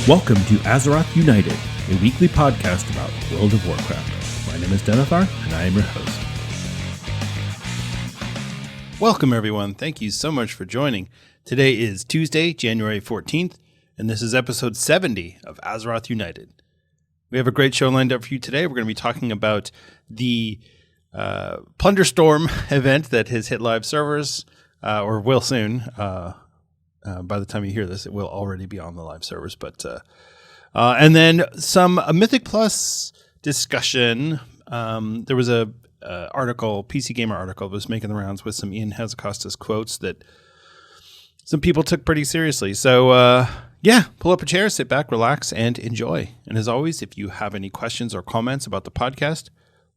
Welcome to Azeroth United, a weekly podcast about World of Warcraft. My name is Denethar, and I am your host. Welcome, everyone. Thank you so much for joining. Today is Tuesday, January 14th, and this is episode 70 of Azeroth United. We have a great show lined up for you today. We're going to be talking about the Plunderstorm event that has hit live servers, or will soon. By the time you hear this, it will already be on the live servers. And then some Mythic Plus discussion. There was a article, PC Gamer article, that was making the rounds with some Ian Hazzikostas quotes that some people took pretty seriously. So, pull up a chair, sit back, relax, and enjoy. And as always, if you have any questions or comments about the podcast,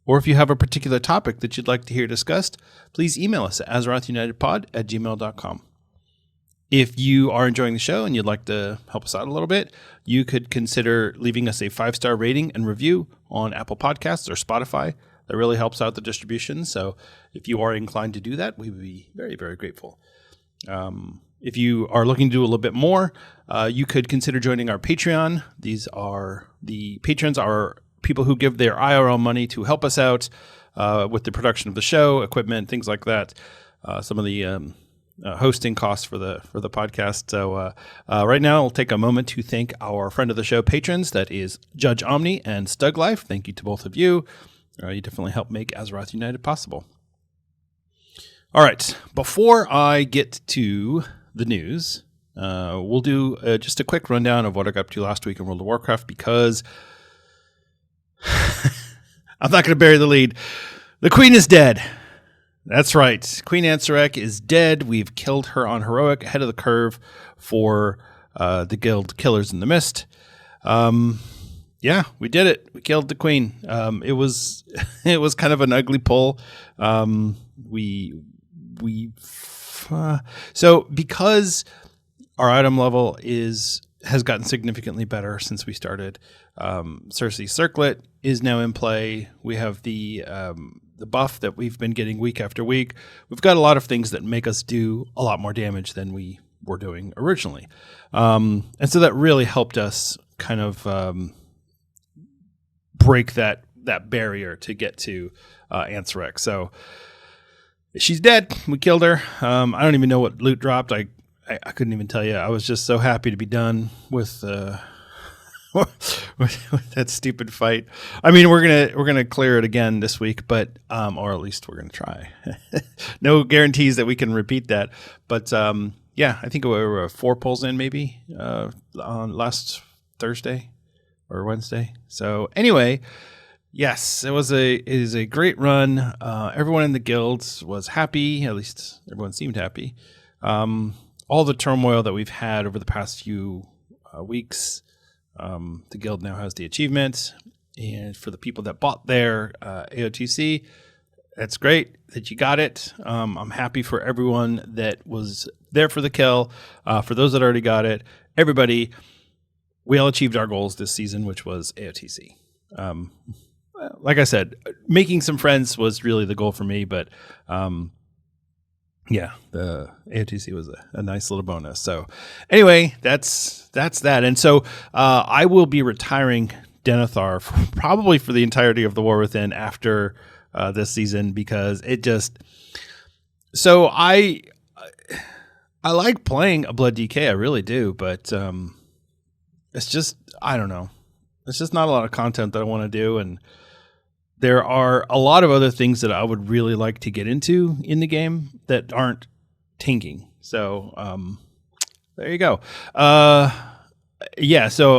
or if you have a particular topic that you'd like to hear discussed, please email us at azerothunitedpod@gmail.com. If you are enjoying the show and you'd like to help us out a little bit, you could consider leaving us a 5-star rating and review on Apple Podcasts or Spotify. That really helps out the distribution. So if you are inclined to do that, we would be very, very grateful. If you are looking to do a little bit more, you could consider joining our Patreon. The patrons are people who give their IRL money to help us out with the production of the show, equipment, things like that. Some of the hosting costs for the podcast. So right now, I'll take a moment to thank our friend of the show patrons. That is Judge Omni and Stug Life. Thank you to both of you. You definitely help make Azeroth United possible. All right. Before I get to the news, we'll do just a quick rundown of what I got up to last week in World of Warcraft, because I'm not going to bury the lead. The Queen is dead. That's right. Queen Ansarek is dead. We've killed her on Heroic, ahead of the curve for the guild Killers in the Mist. We did it. We killed the Queen. It was kind of an ugly pull. So because our item level has gotten significantly better since we started, Cersei's Circlet is now in play. We have the buff that we've been getting week after week. We've got a lot of things that make us do a lot more damage than we were doing originally. And so that really helped us kind of break that barrier to get to Ansarek. So she's dead. We killed her. I don't even know what loot dropped. I couldn't even tell you. I was just so happy to be done with with that stupid fight. I mean, we're gonna clear it again this week, but or at least we're gonna try. No guarantees that we can repeat that, but I think we were 4 pulls in maybe on last Thursday or Wednesday. So anyway, yes, it is a great run. Everyone in the guilds was happy. At least everyone seemed happy. All the turmoil that we've had over the past few weeks. The guild now has the achievement, and for the people that bought their AOTC, that's great that you got it. I'm happy for everyone that was there for the kill. For those that already got it, everybody, we all achieved our goals this season, which was AOTC. Like I said, making some friends was really the goal for me, but the AOTC was a nice little bonus. So anyway, that's that. And so I will be retiring Denethar probably for the entirety of the War Within after this season, because it just... So I like playing a Blood DK, I really do, but it's just, I don't know. It's just not a lot of content that I want to do, and there are a lot of other things that I would really like to get into in the game that aren't tanking. So there you go. So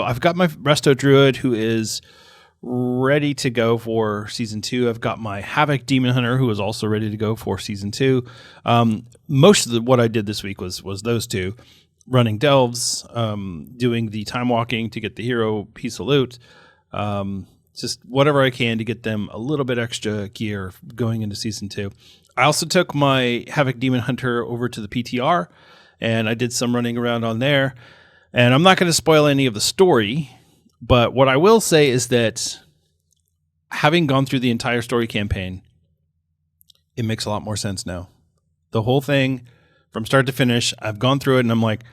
I've got my Resto Druid, who is ready to go for Season 2. I've got my Havoc Demon Hunter, who is also ready to go for Season 2. Most of what I did this week was those two. Running delves, doing the time walking to get the hero piece of loot, just whatever I can to get them a little bit extra gear going into Season 2. I also took my Havoc Demon Hunter over to the PTR, and I did some running around on there. And I'm not going to spoil any of the story, but what I will say is that having gone through the entire story campaign, it makes a lot more sense now. The whole thing, from start to finish, I've gone through it, and I'm like,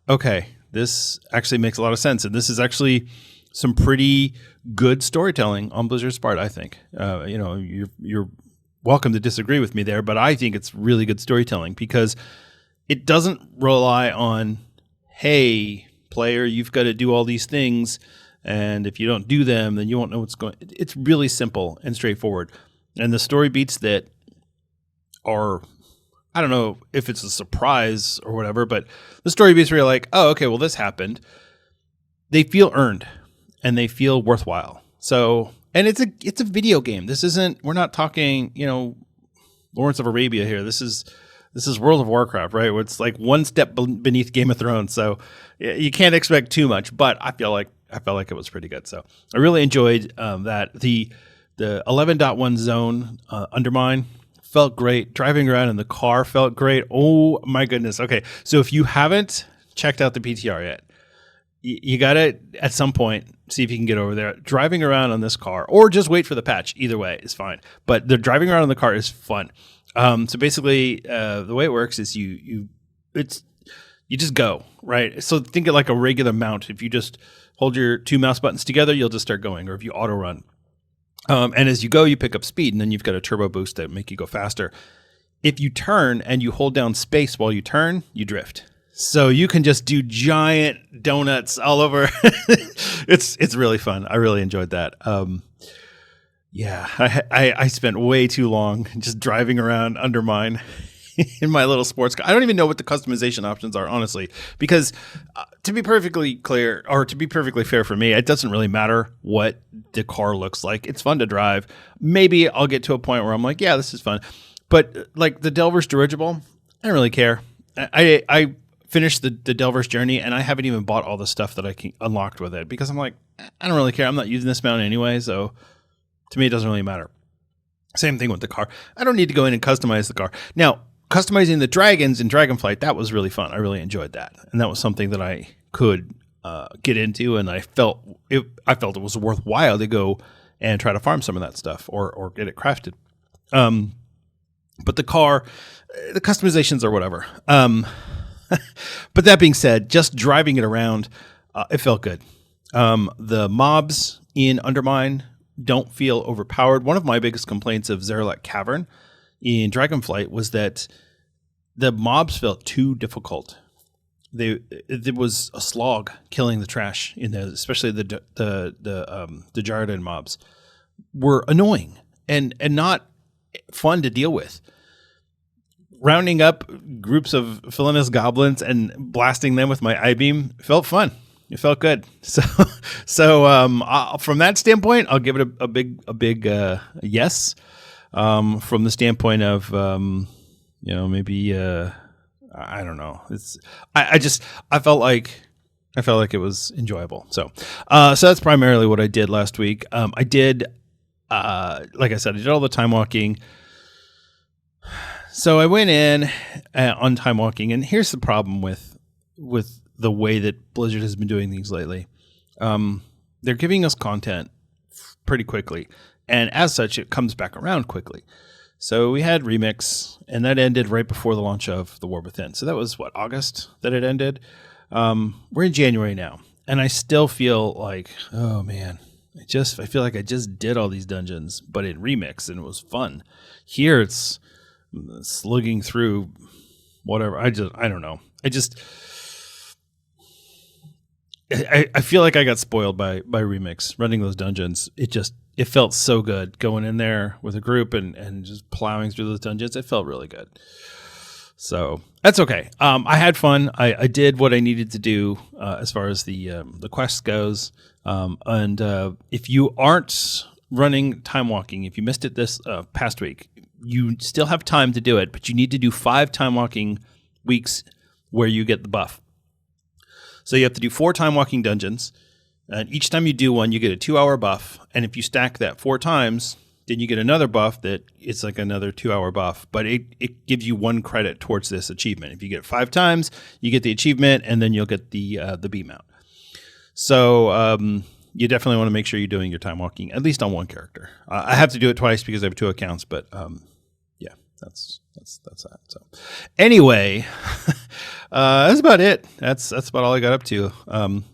okay, this actually makes a lot of sense. And this is actually some pretty good storytelling on Blizzard's part, I think. You're welcome to disagree with me there, but I think it's really good storytelling because it doesn't rely on, hey, player, you've got to do all these things, and if you don't do them, then you won't know what's going. It's really simple and straightforward. And the story beats that are, I don't know if it's a surprise or whatever, but the story beats where you're like, oh, okay, well, this happened. They feel earned and they feel worthwhile. So, and it's a video game. This isn't, we're not talking, Lawrence of Arabia here. This is World of Warcraft, right? Where it's like one step beneath Game of Thrones. So you can't expect too much, but I felt like it was pretty good. So I really enjoyed that. The 11.1 zone Undermine felt great. Driving around in the car felt great. Oh my goodness. Okay. So if you haven't checked out the PTR yet, you got to, at some point, see if you can get over there. Driving around on this car, or just wait for the patch. Either way is fine. But the driving around in the car is fun. So basically, the way it works is you just go, right? So think of like a regular mount. If you just hold your two mouse buttons together, you'll just start going, or if you auto run. And as you go, you pick up speed, and then you've got a turbo boost that make you go faster. If you turn and you hold down space while you turn, you drift. So you can just do giant donuts all over. It's really fun. I really enjoyed that. Yeah, I spent way too long just driving around Undermine in my little sports car. I don't even know what the customization options are, honestly, because to be perfectly clear, or to be perfectly fair for me, it doesn't really matter what the car looks like. It's fun to drive. Maybe I'll get to a point where I'm like, yeah, this is fun. But like the Delver's dirigible, I don't really care. I finished the Delver's journey, and I haven't even bought all the stuff that I can unlocked with it because I'm like, I don't really care. I'm not using this mount anyway, so to me, it doesn't really matter. Same thing with the car. I don't need to go in and customize the car. Now, customizing the dragons in Dragonflight, that was really fun. I really enjoyed that. And that was something that I could get into, and I felt it was worthwhile to go and try to farm some of that stuff or get it crafted. But the car, the customizations are whatever. But that being said, just driving it around, it felt good. The mobs in Undermine don't feel overpowered. One of my biggest complaints of Zerlek Cavern in Dragonflight was that the mobs felt too difficult. There was a slog killing the trash in there, especially the Jarden mobs were annoying and not fun to deal with. Rounding up groups of villainous goblins and blasting them with my I-beam felt fun. It felt good. So from that standpoint, I'll give it a big yes. From the standpoint of maybe I don't know. I felt like it was enjoyable. So that's primarily what I did last week. I did like I said, I did all the time walking. So I went in on time walking, and here's the problem with the way that Blizzard has been doing things lately. They're giving us content pretty quickly, and as such, it comes back around quickly. So we had Remix, and that ended right before the launch of The War Within. So that was, August that it ended? We're in January now, and I still feel like, oh man, I feel like I just did all these dungeons, but in Remix, and it was fun. Here it's slugging through whatever. I don't know. I feel like I got spoiled by Remix running those dungeons. It felt so good going in there with a group and just plowing through those dungeons. It felt really good. So that's okay. I had fun. I did what I needed to do as far as the quest goes. And if you aren't running time walking, if you missed it this past week, you still have time to do it, but you need to do 5 time walking weeks where you get the buff. So you have to do 4 time walking dungeons, and each time you do one, you get a 2-hour buff. And if you stack that 4 times, then you get another buff that it's like another 2-hour buff, but it gives you 1 credit towards this achievement. If you get it 5 times, you get the achievement, and then you'll get the B mount. So you definitely want to make sure you're doing your time walking, at least on one character. I have to do it twice because I have 2 accounts, but yeah, that's that. So anyway, that's about it. That's about all I got up to. On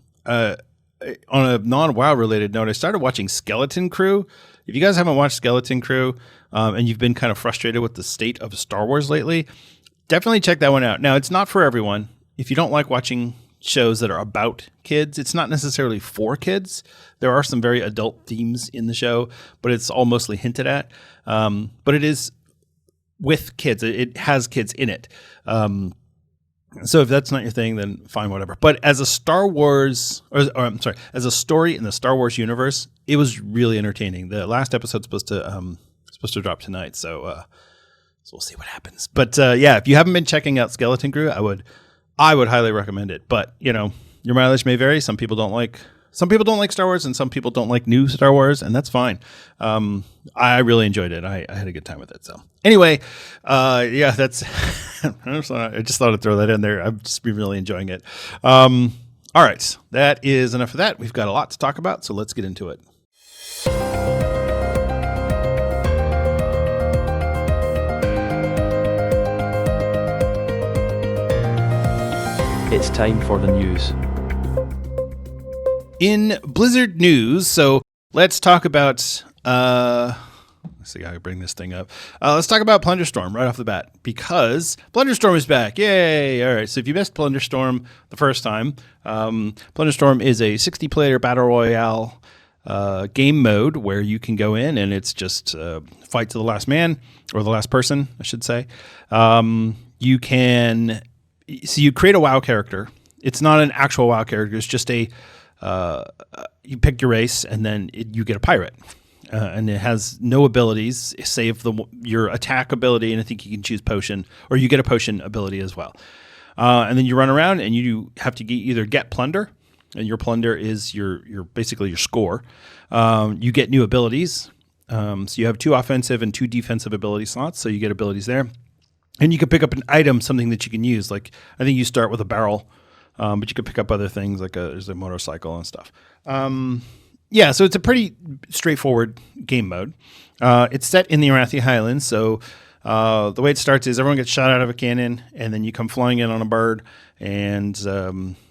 a non-WoW related note, I started watching Skeleton Crew. If you guys haven't watched Skeleton Crew, and you've been kind of frustrated with the state of Star Wars lately, definitely check that one out. Now, it's not for everyone. If you don't like watching shows that are about kids, it's not necessarily for kids. There are some very adult themes in the show, but it's all mostly hinted at. But it is with kids. It has kids in it. So if that's not your thing, then fine, whatever. But as a Star Wars, or I'm sorry, as a story in the Star Wars universe, it was really entertaining. The last episode's supposed to drop tonight, so we'll see what happens. But yeah, if you haven't been checking out Skeleton Crew, I would highly recommend it. But your mileage may vary. Some people don't like Star Wars, and some people don't like new Star Wars, and that's fine. I really enjoyed it. I had a good time with it. So anyway, yeah, that's. I just thought I'd throw that in there. I've just been really enjoying it. All right, that is enough of that. We've got a lot to talk about, so let's get into it. It's time for the news. In Blizzard news, so let's talk about. Let's see how I bring this thing up. Let's talk about Plunderstorm right off the bat, because Plunderstorm is back. Yay! All right. So if you missed Plunderstorm the first time, Plunderstorm is a 60-player battle royale game mode where you can go in and it's just fight to the last man, or the last person, I should say. You create a WoW character. It's not an actual WoW character. It's just you pick your race, and then you get a pirate. And it has no abilities save your attack ability, and I think you can choose potion, or you get a potion ability as well. And then you run around, and you have to either get plunder, and your plunder is your basically your score. You get new abilities, so you have 2 offensive and 2 defensive ability slots, so you get abilities there. And you can pick up an item, something that you can use. Like I think you start with a barrel, but you can pick up other things like there's a motorcycle and stuff. Yeah, so it's a pretty straightforward game mode. It's set in the Arathi Highlands, so the way it starts is everyone gets shot out of a cannon, and then you come flying in on a bird, and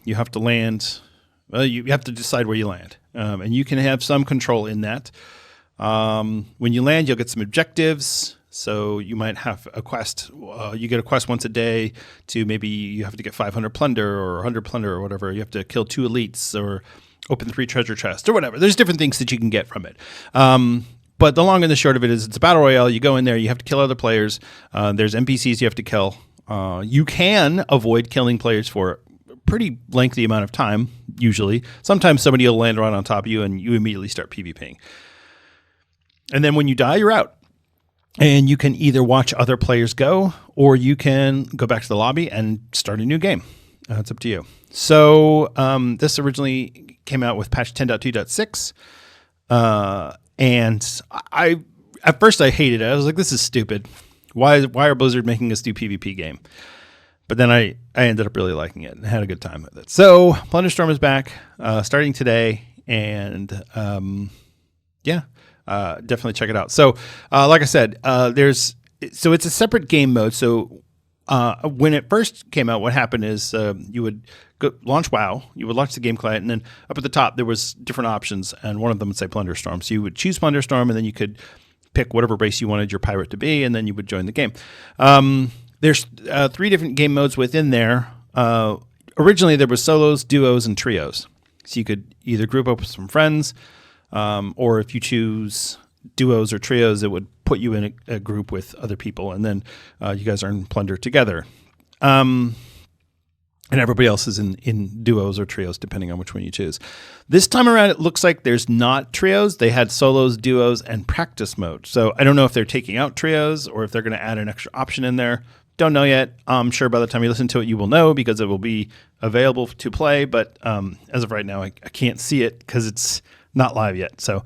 you have to land. Well, you have to decide where you land, and you can have some control in that. When you land, you'll get some objectives. So you might have a quest. You get a quest once a day to maybe you have to get 500 plunder or 100 plunder or whatever. You have to kill 2 elites or open 3 treasure chests or whatever. There's different things that you can get from it. But the long and the short of it is it's a battle royale. You go in there, you have to kill other players. There's NPCs you have to kill. You can avoid killing players for a pretty lengthy amount of time, usually. Sometimes somebody will land right on top of you and you immediately start PvPing. And then when you die, you're out. And you can either watch other players go, or you can go back to the lobby and start a new game. It's up to you. So this originally came out with patch 10.2.6. And at first I hated it. I was like, this is stupid. Why are Blizzard making us do PvP game? But then I ended up really liking it and had a good time with it. So Plunderstorm is back starting today. And yeah. Definitely check it out. So, like I said, it's a separate game mode. So, when it first came out, what happened is you would launch WoW, you would launch the game client, and then up at the top there was different options, and one of them would say Plunderstorm. So you would choose Plunderstorm, and then you could pick whatever race you wanted your pirate to be, and then you would join the game. There's 3 different game modes within there. Originally, there was solos, duos, and trios. So you could either group up with some friends. Or if you choose duos or trios, it would put you in a group with other people, and then you guys earn plunder together. And everybody else is in duos or trios, depending on which one you choose. This time around, it looks like there's not trios. They had solos, duos, and practice mode. So I don't know if they're taking out trios or if they're going to add an extra option in there. Don't know yet. I'm sure by the time you listen to it, you will know because it will be available to play. But as of right now, I can't see it because it's not live yet. So,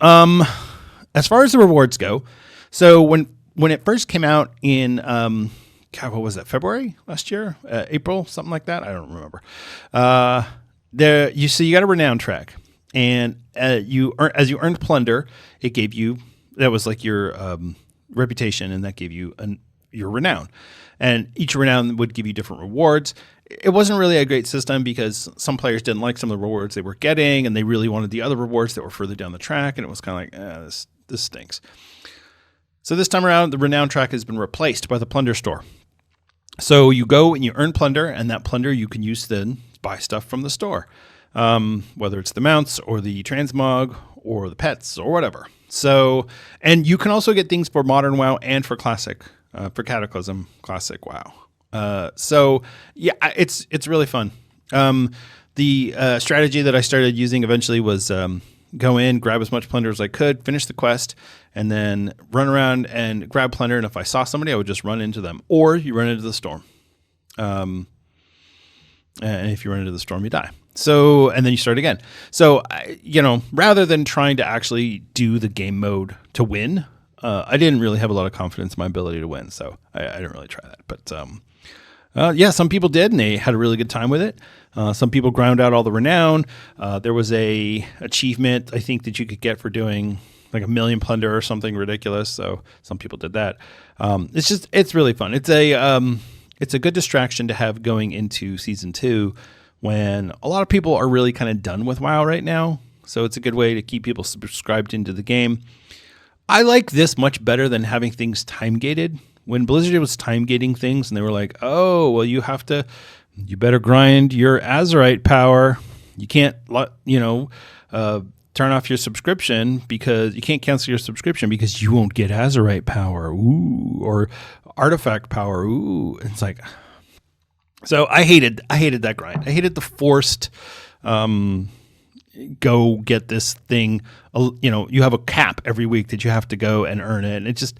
as far as the rewards go, so when it first came out in, what was that? February last year, April, something like that. I don't remember. You got a renown track, and as you earned plunder, it gave you that was like your reputation, and that gave you your renown. And each renown would give you different rewards. It wasn't really a great system because some players didn't like some of the rewards they were getting, and they really wanted the other rewards that were further down the track, and it was kind of like, this stinks. So this time around, the renown track has been replaced by the Plunderstorm. So you go and you earn plunder, and that plunder you can use to then buy stuff from the store, whether it's the mounts or the transmog or the pets or whatever. So, and you can also get things for Modern WoW and for Classic, for Cataclysm, Classic WoW. So yeah, it's really fun. The strategy that I started using eventually was go in, grab as much plunder as I could, finish the quest, and then run around and grab plunder. And if I saw somebody, I would just run into them. Or you run into the storm. And if you run into the storm, you die. So, and then you start again. So, rather than trying to actually do the game mode to win, I didn't really have a lot of confidence in my ability to win. So I didn't really try that. But yeah, some people did, and they had a really good time with it. Some people ground out all the renown. There was a achievement, I think, that you could get for doing like 1 million plunder or something ridiculous. So some people did that. It's really fun. It's a good distraction to have going into season 2 when a lot of people are really kind of done with WoW right now. So it's a good way to keep people subscribed into the game. I like this much better than having things time gated. When Blizzard was time gating things and they were like, oh, well, you better grind your Azerite power. You can't, turn off your subscription because you can't cancel your subscription because you won't get Azerite power. Ooh, or artifact power. Ooh. It's like, so I hated that grind. I hated the forced, go get this thing. You have a cap every week that you have to go and earn it. And it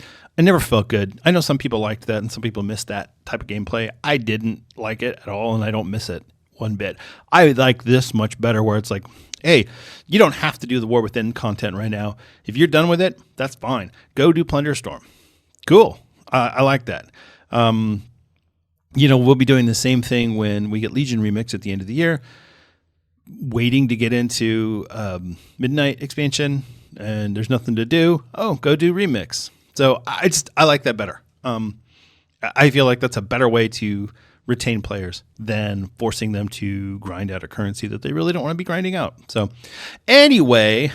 never felt good. I know some people liked that and some people missed that type of gameplay. I didn't like it at all, and I don't miss it one bit. I like this much better where it's like, hey, you don't have to do the War Within content right now. If you're done with it, that's fine. Go do Plunderstorm. Cool. I like that. We'll be doing the same thing when we get Legion Remix at the end of the year, waiting to get into Midnight expansion, and there's nothing to do. Oh, go do Remix. So I like that better. I feel like that's a better way to retain players than forcing them to grind out a currency that they really don't want to be grinding out. So anyway,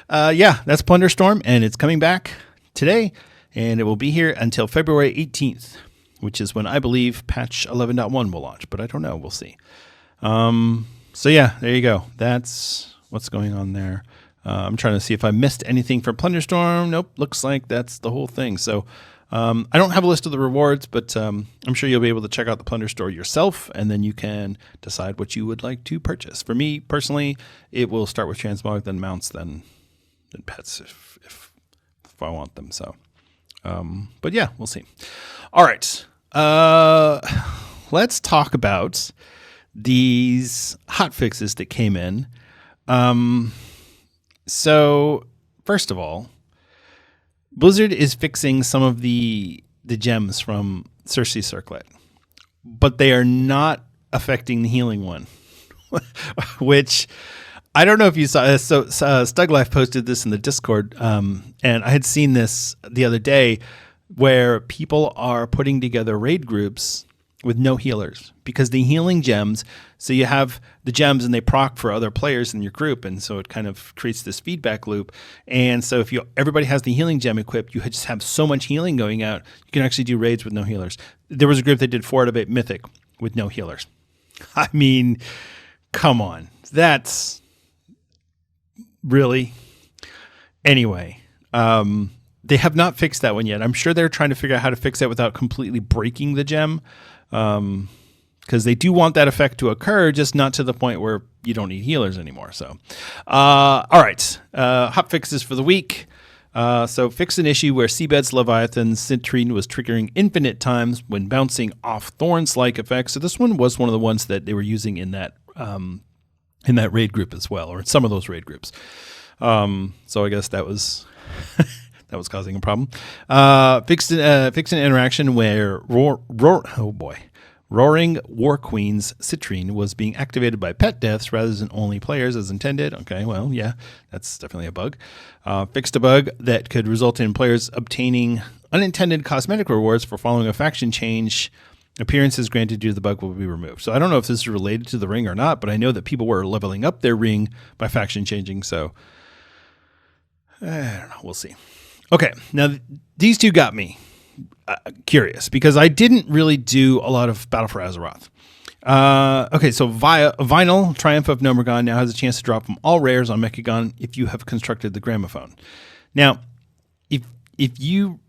that's Plunderstorm, and it's coming back today, and it will be here until February 18th, which is when I believe patch 11.1 will launch, but I don't know. We'll see. So yeah, there you go. That's what's going on there. I'm trying to see if I missed anything for Plunderstorm. Nope. Looks like that's the whole thing. So I don't have a list of the rewards, but I'm sure you'll be able to check out the Plunder store yourself, and then you can decide what you would like to purchase. For me personally, it will start with transmog, then mounts, then pets if I want them. So, but yeah, we'll see. All right. Let's talk about these hot fixes that came in. So first of all, Blizzard is fixing some of the gems from Cersei's Circlet, but they are not affecting the healing one, which I don't know if you saw. So Stuglife posted this in the Discord, and I had seen this the other day where people are putting together raid groups with no healers because the healing gems, so you have the gems and they proc for other players in your group, and so it kind of creates this feedback loop. And so if everybody has the healing gem equipped, you just have so much healing going out, you can actually do raids with no healers. There was a group that did 4 out of 8 Mythic with no healers. I mean, come on. That's really... Anyway, they have not fixed that one yet. I'm sure they're trying to figure out how to fix it without completely breaking the gem. Because they do want that effect to occur, just not to the point where you don't need healers anymore. So, all right. Hot fixes for the week. So fix an issue where Seabed's Leviathan's Citrine was triggering infinite times when bouncing off Thorns-like effects. So this one was one of the ones that they were using in that raid group as well, or in some of those raid groups. So I guess that was... that was causing a problem. Fixed an interaction where Roaring War Queen's Citrine was being activated by pet deaths rather than only players as intended. Okay, well, yeah, that's definitely a bug. Fixed a bug that could result in players obtaining unintended cosmetic rewards for following a faction change. Appearances granted due to the bug will be removed. So I don't know if this is related to the ring or not, but I know that people were leveling up their ring by faction changing. So I don't know. We'll see. Okay, now these two got me curious because I didn't really do a lot of Battle for Azeroth. Okay, so Vinyl, Triumph of Nomergon, now has a chance to drop from all rares on Mechagon if you have constructed the Gramophone. Now, if you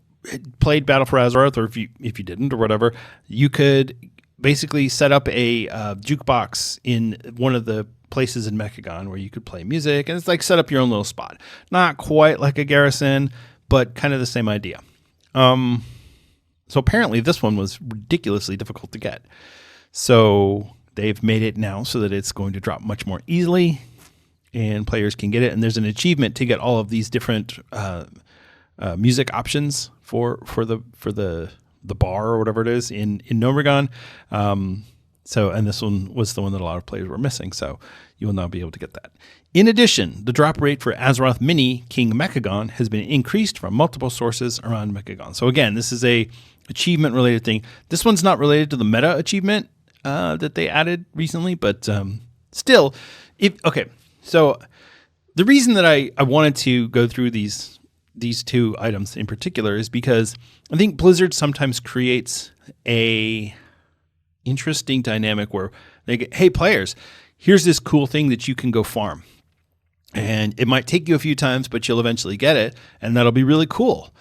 played Battle for Azeroth, or if you didn't, or whatever, you could basically set up a jukebox in one of the places in Mechagon where you could play music, and it's like set up your own little spot. Not quite like a garrison, but kind of the same idea. So apparently this one was ridiculously difficult to get. So they've made it now so that it's going to drop much more easily, and players can get it. And there's an achievement to get all of these different music options for the bar or whatever it is in Nomergon. And this one was the one that a lot of players were missing. So you will now be able to get that. In addition, the drop rate for Azeroth Mini King Mechagon has been increased from multiple sources around Mechagon. So again, this is a achievement related thing. This one's not related to the meta achievement that they added recently, but still, so the reason that I wanted to go through these two items in particular is because I think Blizzard sometimes creates a interesting dynamic where they get, hey players, here's this cool thing that you can go farm. And it might take you a few times, but you'll eventually get it, and that'll be really cool.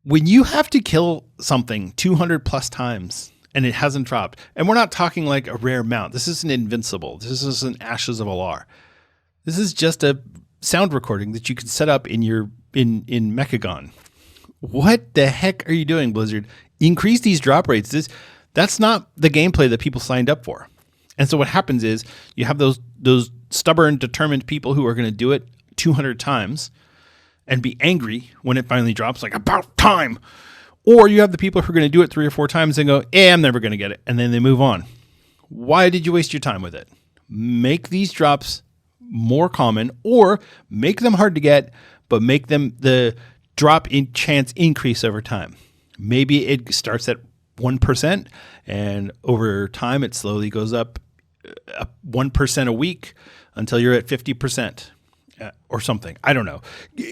When you have to kill something 200 plus times and it hasn't dropped, and we're not talking like a rare mount. This isn't Invincible. This isn't Ashes of Alar. This is just a sound recording that you can set up in Mechagon. What the heck are you doing, Blizzard? Increase these drop rates. That's not the gameplay that people signed up for. And so what happens is you have those stubborn, determined people who are going to do it 200 times and be angry when it finally drops, like, about time. Or you have the people who are going to do it 3 or 4 times and go, I'm never going to get it. And then they move on. Why did you waste your time with it? Make these drops more common, or make them hard to get, but make them the drop in chance increase over time. Maybe it starts at 1%, and over time it slowly goes up 1% a week until you're at 50% or something. I don't know.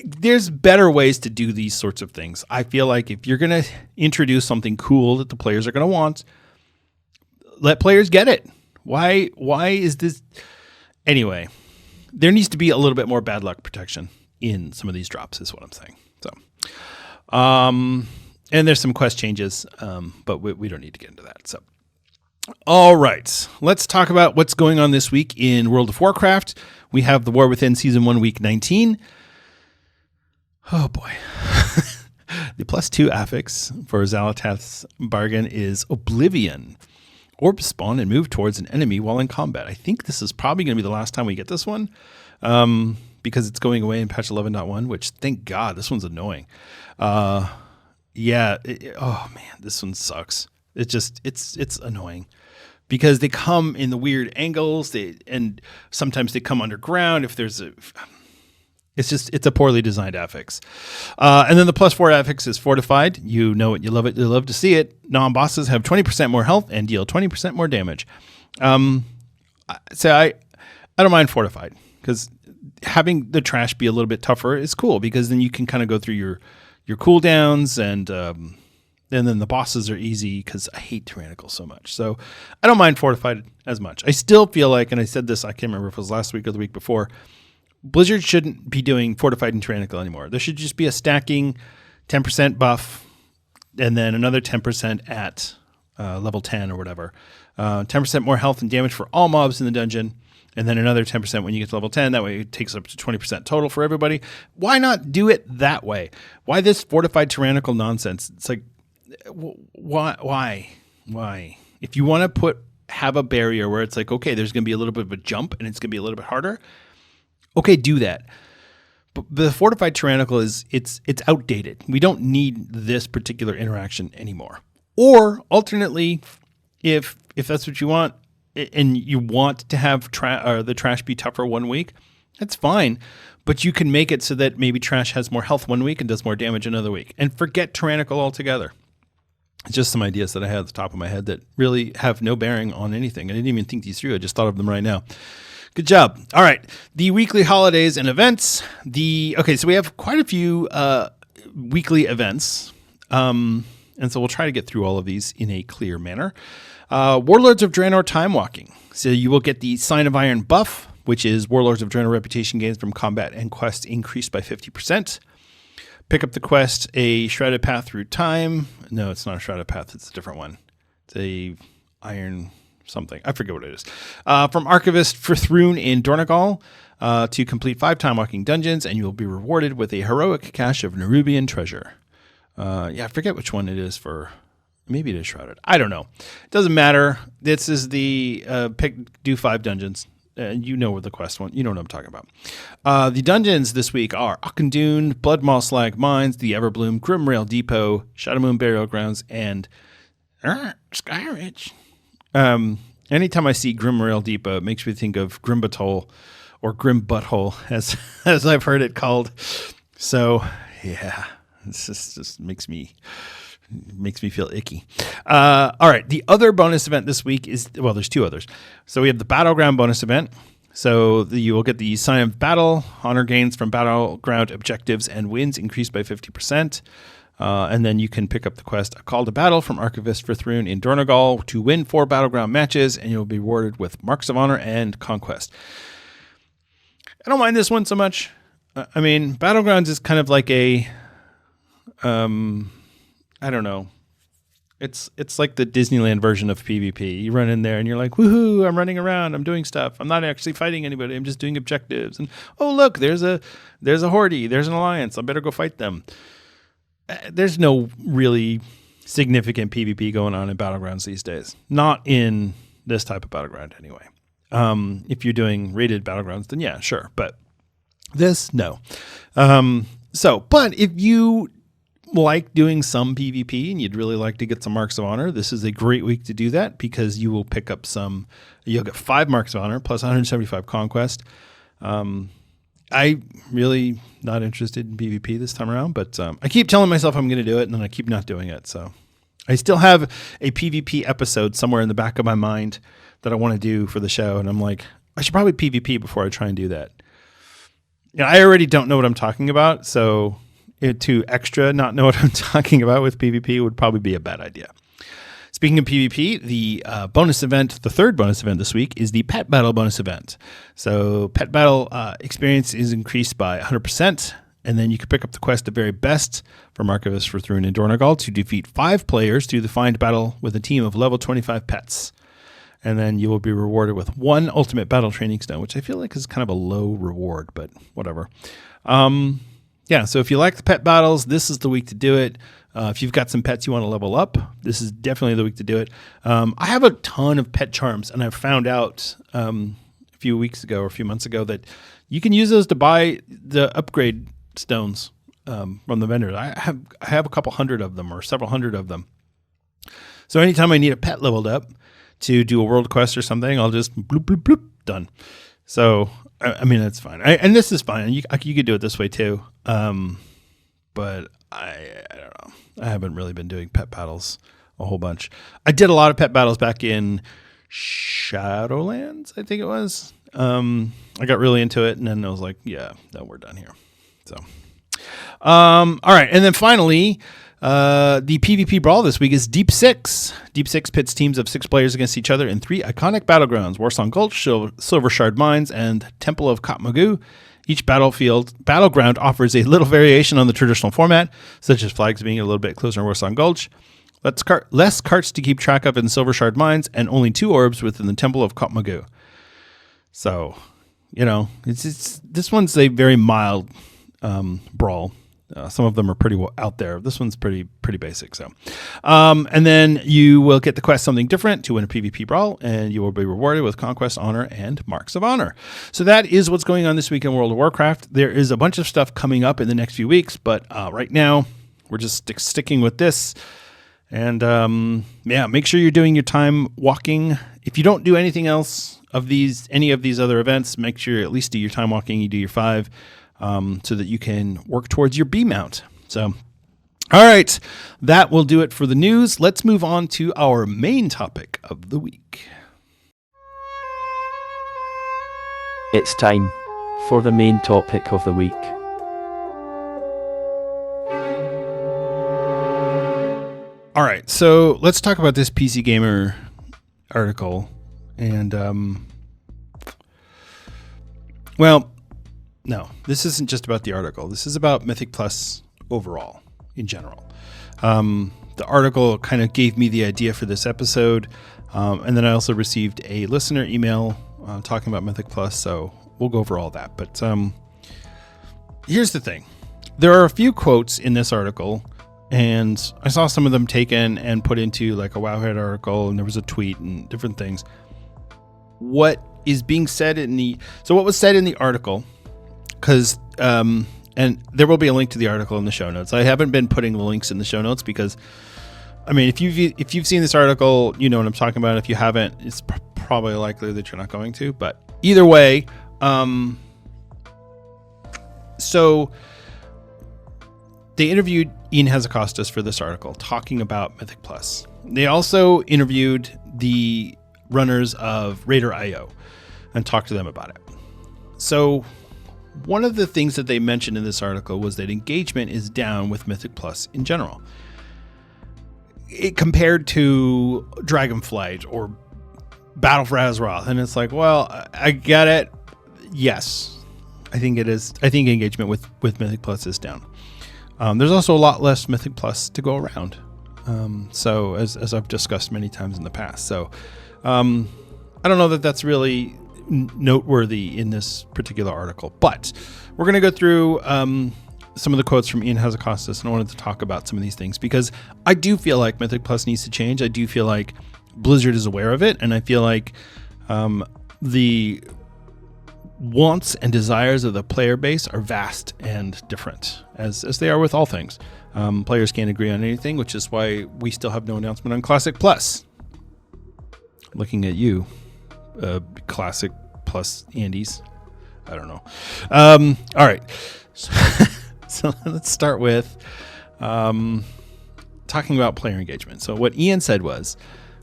There's better ways to do these sorts of things. I feel like if you're going to introduce something cool that the players are going to want, let players get it. Why is this? Anyway, there needs to be a little bit more bad luck protection in some of these drops is what I'm saying. So, and there's some quest changes, but we don't need to get into that. So, all right, let's talk about what's going on this week in World of Warcraft. We have the War Within Season 1, Week 19. Oh, boy. The +2 affix for Xal'atath's bargain is Oblivion. Orbs spawn and move towards an enemy while in combat. I think this is probably going to be the last time we get this one because it's going away in patch 11.1, which, thank God, this one's annoying. Oh, man, this one sucks. It's annoying because they come in the weird angles, and sometimes they come underground if there's it's a poorly designed affix. And then the +4 affix is Fortified. You know it, you love it, you love to see it. Non-bosses have 20% more health and deal 20% more damage. So I don't mind Fortified because having the trash be a little bit tougher is cool because then you can kind of go through your cooldowns and then the bosses are easy because I hate Tyrannical so much. So I don't mind Fortified as much. I still feel like, and I said this, I can't remember if it was last week or the week before, Blizzard shouldn't be doing Fortified and Tyrannical anymore. There should just be a stacking 10% buff and then another 10% at level 10 or whatever. 10% more health and damage for all mobs in the dungeon, and then another 10% when you get to level 10. That way it takes up to 20% total for everybody. Why not do it that way? Why this Fortified Tyrannical nonsense? It's like, why? If you want to have a barrier where it's like, okay, there's going to be a little bit of a jump and it's going to be a little bit harder, okay, do that. But the Fortified Tyrannical it's outdated. We don't need this particular interaction anymore. Or alternately, if that's what you want, and you want to have the trash be tougher 1 week, that's fine. But you can make it so that maybe trash has more health 1 week and does more damage another week. And forget tyrannical altogether. It's just some ideas that I had at the top of my head that really have no bearing on anything. I didn't even think these through. I just thought of them right now. Good job. All right. The weekly holidays and events. So we have quite a few weekly events. And so we'll try to get through all of these in a clear manner. Warlords of Draenor Time Walking. So you will get the Sign of Iron buff, which is Warlords of Draenor reputation gains from combat and quests increased by 50%. Pick up the quest, A Shrouded Path Through Time. No, it's not a Shrouded Path. It's a different one. It's a Iron something. I forget what it is. From Archivist for Thrune in Dornogal to complete 5 time walking dungeons, and you will be rewarded with a heroic cache of Nerubian treasure. I forget which one it is for. Maybe it is Shrouded. I don't know. It doesn't matter. This is the do 5 dungeons. You know what the quest one. You know what I'm talking about. The dungeons this week are Auchendoon, Bloodmaw Slag Mines, the Everbloom, Grimrail Depot, Shadowmoon Burial Grounds, and Skyridge. Anytime I see Grimrail Depot, it makes me think of Grimbutthole or Grim Butthole, as I've heard it called. So yeah, this just makes me feel icky. All right. The other bonus event this week is, there's 2 others. So we have the Battleground bonus event. So you will get the Sign of Battle, honor gains from Battleground objectives and wins increased by 50%. And then you can pick up the quest, A Call to Battle from Archivist for Thrune in Dornogal to win 4 Battleground matches, and you'll be rewarded with Marks of Honor and Conquest. I don't mind this one so much. I mean, Battlegrounds is kind of like a... I don't know. It's like the Disneyland version of PvP. You run in there and you're like, woohoo, I'm running around, I'm doing stuff. I'm not actually fighting anybody. I'm just doing objectives. And oh, look, there's a horde, there's an alliance. I better go fight them. There's no really significant PvP going on in Battlegrounds these days. Not in this type of Battleground anyway. If you're doing rated Battlegrounds, then yeah, sure. But this, no. But if you like doing some PvP and you'd really like to get some Marks of Honor, this is a great week to do that because you will pick up you'll get 5 Marks of Honor plus 175 Conquest. I really not interested in PvP this time around, but I keep telling myself I'm going to do it and then I keep not doing it. So I still have a PvP episode somewhere in the back of my mind that I want to do for the show. And I'm like, I should probably PvP before I try and do that. I already don't know what I'm talking about. So to extra not know what I'm talking about with PvP would probably be a bad idea. Speaking of PvP, the third bonus event this week is the Pet Battle bonus event. So Pet Battle experience is increased by 100%, and then you can pick up the quest The Very Best from Archivist for Thrune and Dornogal to defeat 5 players to the find battle with a team of level 25 pets. And then you will be rewarded with 1 Ultimate Battle Training Stone, which I feel like is kind of a low reward, but whatever. So if you like the pet battles, this is the week to do it. If you've got some pets you want to level up, this is definitely the week to do it. I have a ton of pet charms, and I found out a few weeks ago or a few months ago that you can use those to buy the upgrade stones from the vendors. I have a couple hundred of them or several hundred of them. So anytime I need a pet leveled up to do a world quest or something, I'll just bloop, bloop, bloop, done. So, I mean, that's fine. And this is fine. You could do it this way too. But I don't know. I haven't really been doing pet battles a whole bunch. I did a lot of pet battles back in Shadowlands, I think it was. I got really into it, and then I was like, yeah, no, we're done here. So, all right. And then finally, the PvP brawl this week is Deep Six. Deep Six pits teams of 6 players against each other in 3 iconic battlegrounds, Warsong Gulch, Silver Shard Mines, and Temple of Katmagu. Each battleground offers a little variation on the traditional format, such as flags being a little bit closer in Warsong Gulch, less carts to keep track of in Silver Shard Mines, and only 2 orbs within the Temple of Katmagu. So, this one's a very mild brawl. Some of them are pretty out there. This one's pretty basic. So, and then you will get the quest Something Different to win a PvP brawl, and you will be rewarded with Conquest, Honor, and Marks of Honor. So that is what's going on this week in World of Warcraft. There is a bunch of stuff coming up in the next few weeks, but right now we're just sticking with this. And make sure you're doing your time walking. If you don't do anything else of any of these other events, make sure you at least do your time walking. You do your 5 so that you can work towards your B mount. So, all right, that will do it for the news. Let's move on to our main topic of the week. It's time for the main topic of the week. All right, so let's talk about this PC Gamer article. And, no, this isn't just about the article. This is about Mythic Plus overall, in general. The article kind of gave me the idea for this episode. And then I also received a listener email talking about Mythic Plus, so we'll go over all that. But here's the thing. There are a few quotes in this article, and I saw some of them taken and put into like a Wowhead article, and there was a tweet and different things. What is being said what was said in the article, because and there will be a link to the article in the show notes. I haven't been putting the links in the show notes because, I mean, if you've seen this article, you know what I'm talking about. If you haven't, it's probably likely that you're not going to. But either way, so they interviewed Ian Hazzikostas for this article, talking about Mythic Plus. They also interviewed the runners of Raider.io and talked to them about it. So one of the things that they mentioned in this article was that engagement is down with Mythic Plus in general. It compared to Dragonflight or Battle for Azeroth. And it's like, well, I get it. Yes, I think it is. I think engagement with Mythic Plus is down. There's also a lot less Mythic Plus to go around. So as I've discussed many times in the past. So I don't know that that's really noteworthy in this particular article, but we're going to go through some of the quotes from Ian Hazzikostas, and I wanted to talk about some of these things because I do feel like Mythic Plus needs to change. I do feel like Blizzard is aware of it, and I feel like the wants and desires of the player base are vast and different, as they are with all things. Players can't agree on anything, which is why we still have no announcement on Classic Plus. Looking at you, Classic Plus Andes. I don't know. All right. So let's start with talking about player engagement. So what Ian said was,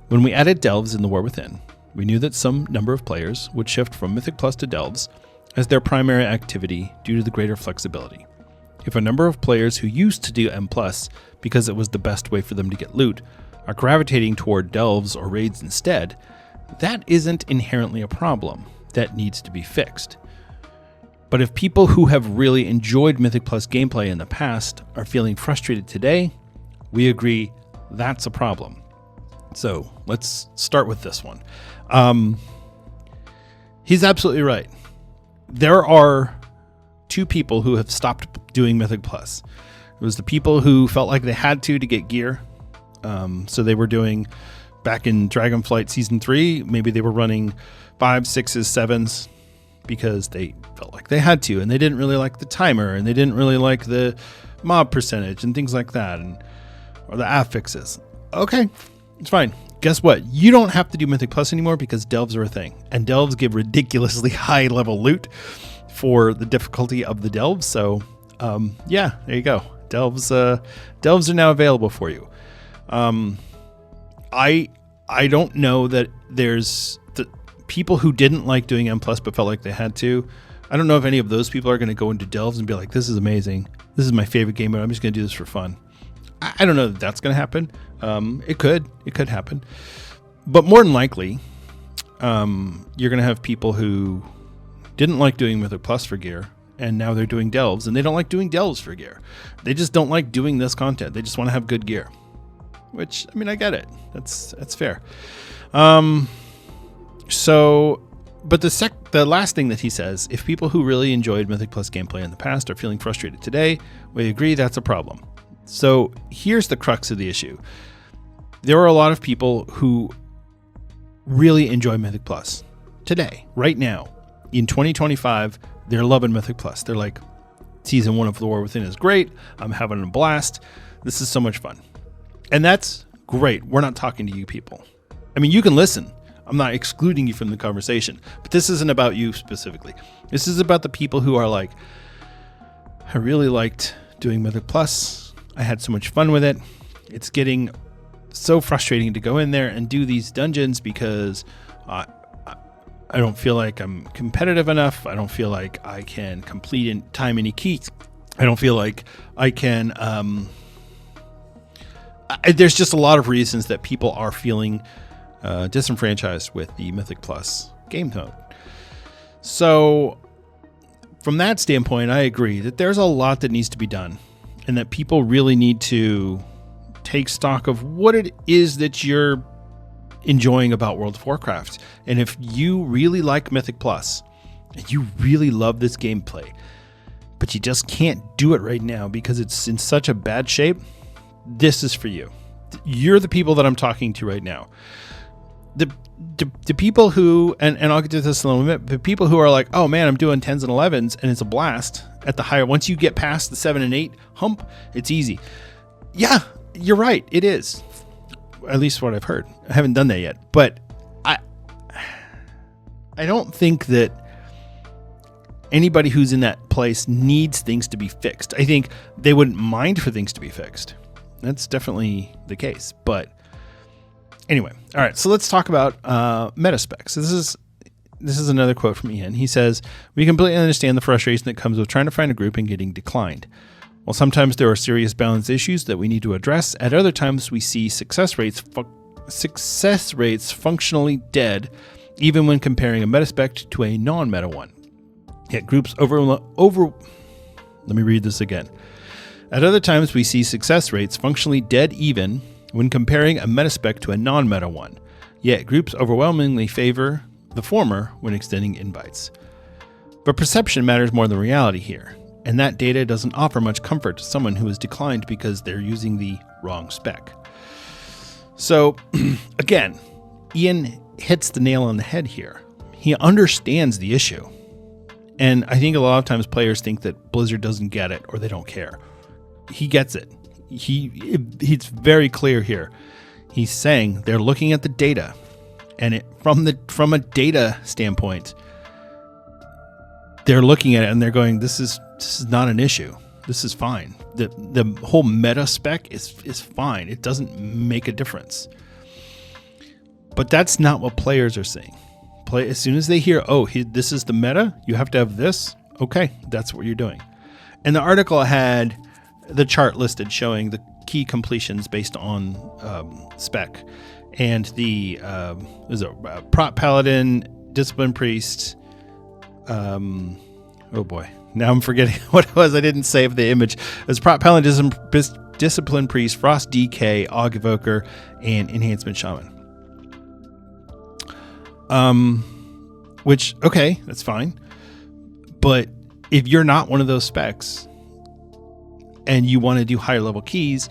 when we added Delves in the War Within, we knew that some number of players would shift from Mythic Plus to Delves as their primary activity due to the greater flexibility. If a number of players who used to do M+, because it was the best way for them to get loot, are gravitating toward Delves or raids instead, that isn't inherently a problem that needs to be fixed. But if people who have really enjoyed Mythic Plus gameplay in the past are feeling frustrated today, we agree that's a problem. So let's start with this one. He's absolutely right. There are two people who have stopped doing Mythic Plus. It was the people who felt like they had to get gear. So they were doing, back in Dragonflight Season 3, maybe they were running 5, 6s, 7s because they felt like they had to, and they didn't really like the timer, and they didn't really like the mob percentage and things like that, or the affixes. Okay, it's fine. Guess what? You don't have to do Mythic Plus anymore because Delves are a thing, and Delves give ridiculously high level loot for the difficulty of the Delves. So, yeah, there you go. Delves are now available for you. I don't know that there's the people who didn't like doing M+ but felt like they had to. I don't know if any of those people are going to go into Delves and be like, this is amazing. This is my favorite game, but I'm just going to do this for fun. I don't know that that's going to happen. It could happen. But more than likely, you're going to have people who didn't like doing Mythic Plus for gear, and now they're doing Delves, and they don't like doing Delves for gear. They just don't like doing this content. They just want to have good gear. Which, I mean, I get it. That's fair. But the last thing that he says, if people who really enjoyed Mythic Plus gameplay in the past are feeling frustrated today, we agree that's a problem. So here's the crux of the issue. There are a lot of people who really enjoy Mythic Plus today, right now, in 2025. They're loving Mythic Plus. They're like, Season 1 of The War Within is great. I'm having a blast. This is so much fun. And that's great. We're not talking to you people. I mean, you can listen. I'm not excluding you from the conversation, but this isn't about you specifically. This is about the people who are like, I really liked doing Mythic Plus. I had so much fun with it. It's getting so frustrating to go in there and do these dungeons because I don't feel like I'm competitive enough. I don't feel like I can complete in time any keys. I don't feel like I can. There's just a lot of reasons that people are feeling disenfranchised with the Mythic Plus game mode. So from that standpoint, I agree that there's a lot that needs to be done and that people really need to take stock of what it is that you're enjoying about World of Warcraft. And if you really like Mythic Plus and you really love this gameplay, but you just can't do it right now because it's in such a bad shape, this is for you. You're the people that I'm talking to right now. The people who, and I'll get to this in a little bit, the people who are like, oh man, I'm doing 10s and 11s and it's a blast at the higher, once you get past the 7 and 8 hump, it's easy. Yeah, you're right. It is. At least what I've heard. I haven't done that yet, but I don't think that anybody who's in that place needs things to be fixed. I think they wouldn't mind for things to be fixed. That's definitely the case. But anyway, all right. So let's talk about meta specs. This is another quote from Ian. He says, "We completely understand the frustration that comes with trying to find a group and getting declined. While sometimes there are serious balance issues that we need to address, at other times we see success rates functionally dead, even when comparing a meta spec to a non-meta one. Yet groups let me read this again. At other times we see success rates functionally dead even when comparing a meta spec to a non-meta one. Yet groups overwhelmingly favor the former when extending invites. But perception matters more than reality here. And that data doesn't offer much comfort to someone who is declined because they're using the wrong spec." So, again, Ian hits the nail on the head here. He understands the issue. And I think a lot of times players think that Blizzard doesn't get it or they don't care. He gets it. He's very clear here. He's saying they're looking at the data. And from a data standpoint, they're looking at it and they're going, this is not an issue. This is fine. The whole meta spec is fine. It doesn't make a difference. But that's not what players are saying. As soon as they hear, this is the meta, you have to have this. Okay, that's what you're doing. And the article had the chart listed showing the key completions based on spec. And the Prot Paladin, Discipline Priest, oh boy, now I'm forgetting what it was. I didn't save the image. It was Prot Paladin, Discipline Priest, Frost DK, Aug Evoker, and Enhancement Shaman. Which, okay, that's fine. But if you're not one of those specs and you want to do higher level keys,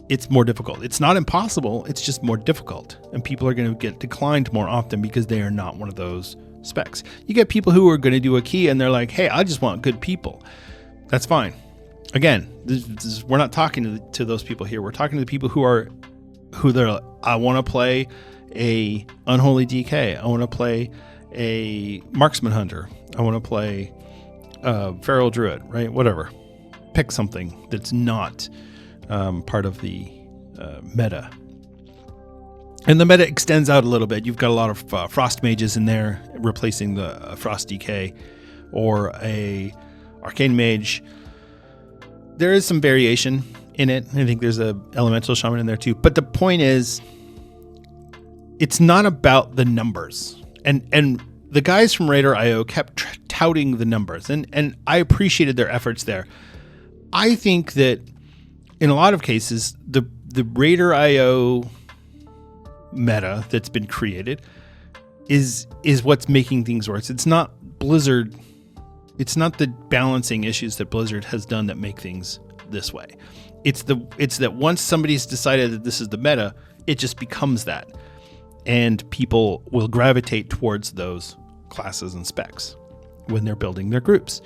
it's more difficult. It's not impossible. It's just more difficult. And people are going to get declined more often because they are not one of those specs. You get people who are going to do a key and they're like, hey, I just want good people. That's fine. Again, we're not talking to those people here. We're talking to the people they're, I want to play a Unholy DK. I want to play a Marksman Hunter. I want to play Feral Druid, right? Whatever. Pick something that's not part of the meta. And the meta extends out a little bit. You've got a lot of Frost Mages in there replacing the Frost DK or a Arcane Mage. There is some variation in it. I think there's a Elemental Shaman in there too. But the point is, it's not about the numbers. And the guys from Raider.io kept touting the numbers. And I appreciated their efforts there. I think that in a lot of cases, the Raider.io meta that's been created is what's making things worse. It's not Blizzard. It's not the balancing issues that Blizzard has done that make things this way. It's that once somebody's decided that this is the meta, it just becomes that. And people will gravitate towards those classes and specs when they're building their groups.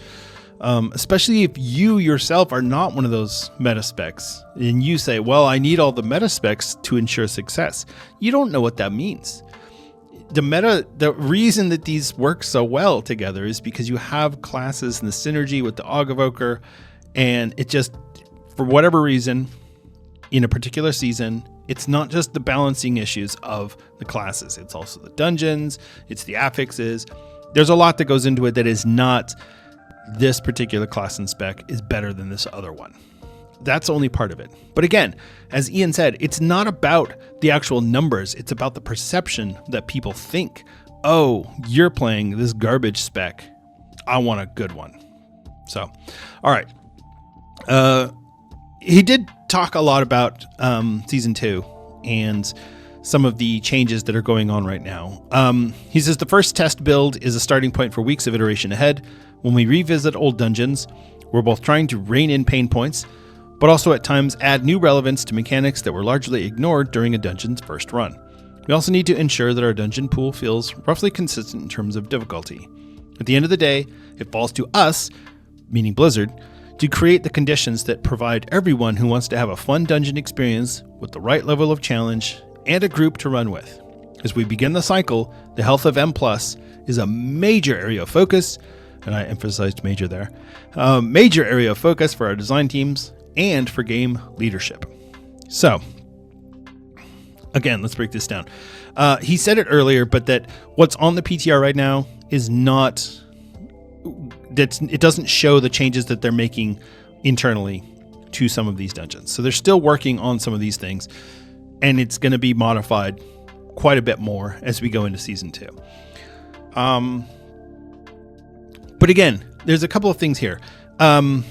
especially if you yourself are not one of those meta specs and you say, well, I need all the meta specs to ensure success. You don't know what that means. The reason that these work so well together is because you have classes and the synergy with the Augavoker, and it just, for whatever reason, in a particular season, it's not just the balancing issues of the classes. It's also the dungeons, it's the affixes. There's a lot that goes into it that is not this particular class and spec is better than this other one. That's only part of it. But again, as Ian said, it's not about the actual numbers. It's about the perception that people think, oh, you're playing this garbage spec. I want a good one. So, all right. He did talk a lot about Season 2 and some of the changes that are going on right now. He says the first test build is a starting point for weeks of iteration ahead. When we revisit old dungeons, we're both trying to rein in pain points, but also at times add new relevance to mechanics that were largely ignored during a dungeon's first run. We also need to ensure that our dungeon pool feels roughly consistent in terms of difficulty. At the end of the day, it falls to us, meaning Blizzard, to create the conditions that provide everyone who wants to have a fun dungeon experience with the right level of challenge and a group to run with. As we begin the cycle, the health of M+ is a major area of focus, and I emphasized major there, major area of focus for our design teams and for game leadership. So, again, let's break this down. He said it earlier, but that what's on the PTR right now is not, it doesn't show the changes that they're making internally to some of these dungeons. So they're still working on some of these things, and it's going to be modified quite a bit more as we go into Season 2. But again, there's a couple of things here. When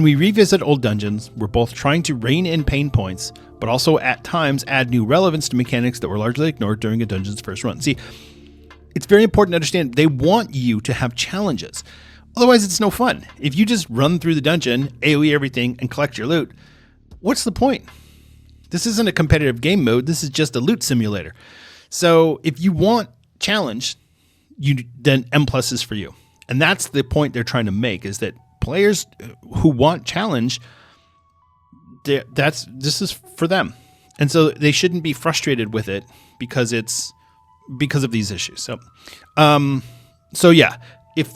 we revisit old dungeons, we're both trying to rein in pain points, but also at times add new relevance to mechanics that were largely ignored during a dungeon's first run. See, it's very important to understand they want you to have challenges. Otherwise, it's no fun. If you just run through the dungeon, AoE everything, and collect your loot, what's the point? This isn't a competitive game mode. This is just a loot simulator. So if you want challenge, then M+ is for you. And that's the point they're trying to make, is that players who want challenge, this is for them. And so they shouldn't be frustrated with it because of these issues. So yeah, if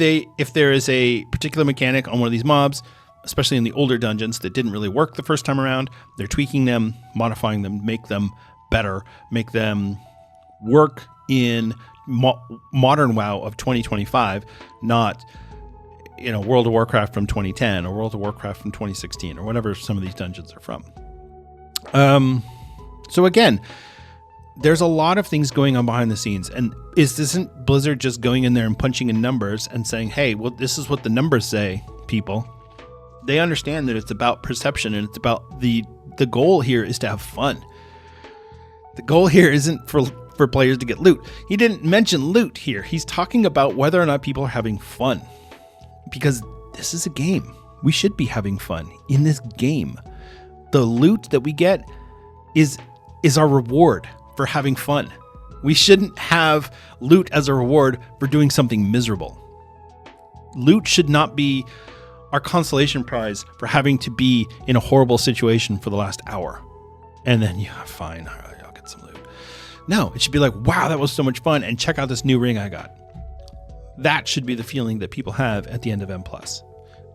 there is a particular mechanic on one of these mobs, especially in the older dungeons that didn't really work the first time around, they're tweaking them, modifying them, make them better, make them work in modern WoW of 2025, not World of Warcraft from 2010 or World of Warcraft from 2016 or whatever some of these dungeons are from. So again, there's a lot of things going on behind the scenes, and isn't Blizzard just going in there and punching in numbers and saying, hey, well, this is what the numbers say, people. They understand that it's about perception, and it's about the goal here is to have fun. The goal here isn't for players to get loot. He didn't mention loot here. He's talking about whether or not people are having fun. Because this is a game. We should be having fun in this game. The loot that we get is our reward for having fun. We shouldn't have loot as a reward for doing something miserable. Loot should not be our consolation prize for having to be in a horrible situation for the last hour. And then, yeah, fine, I'll get some loot. No, it should be like, wow, that was so much fun, and check out this new ring I got. That should be the feeling that people have at the end of M+.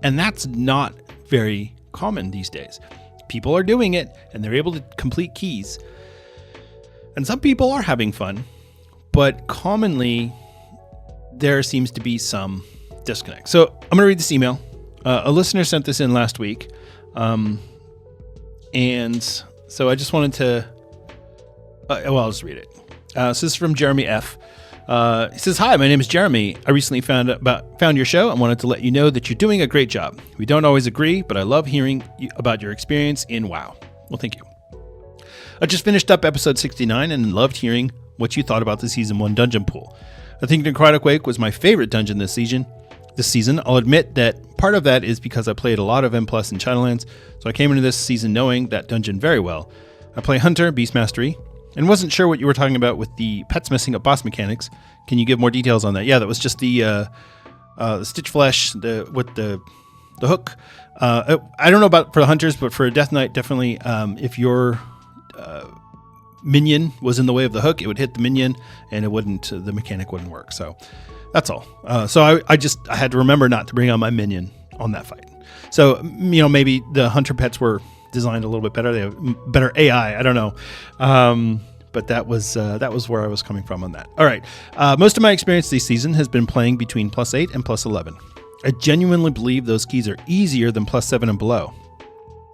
And that's not very common these days. People are doing it, and they're able to complete keys. And some people are having fun, but commonly there seems to be some disconnect. So I'm going to read this email. A listener sent this in last week. And so I just wanted to, I'll just read it. So this is from Jeremy F. He says, hi, my name is Jeremy. I recently found your show and wanted to let you know that you're doing a great job. We don't always agree, but I love hearing about your experience in WoW. Well, thank you. I just finished up episode 69 and loved hearing what you thought about the Season 1 dungeon pool. I think Necrotic was my favorite dungeon this season. I'll admit that part of that is because I played a lot of M+ in Shadowlands, so I came into this season knowing that dungeon very well. I play Hunter, Beast Mastery, and wasn't sure what you were talking about with the pets messing up boss mechanics. Can you give more details on that? Yeah, that was just the Stitch Flesh with the hook. I don't know about for the hunters, but for a Death Knight, definitely if your minion was in the way of the hook, it would hit the minion and the mechanic wouldn't work. So that's all. So I had to remember not to bring on my minion on that fight. So, maybe the hunter pets were designed a little bit better. They have better AI. I don't know. But that was where I was coming from on that. All right. Most of my experience this season has been playing between +8 and +11. I genuinely believe those keys are easier than +7 and below.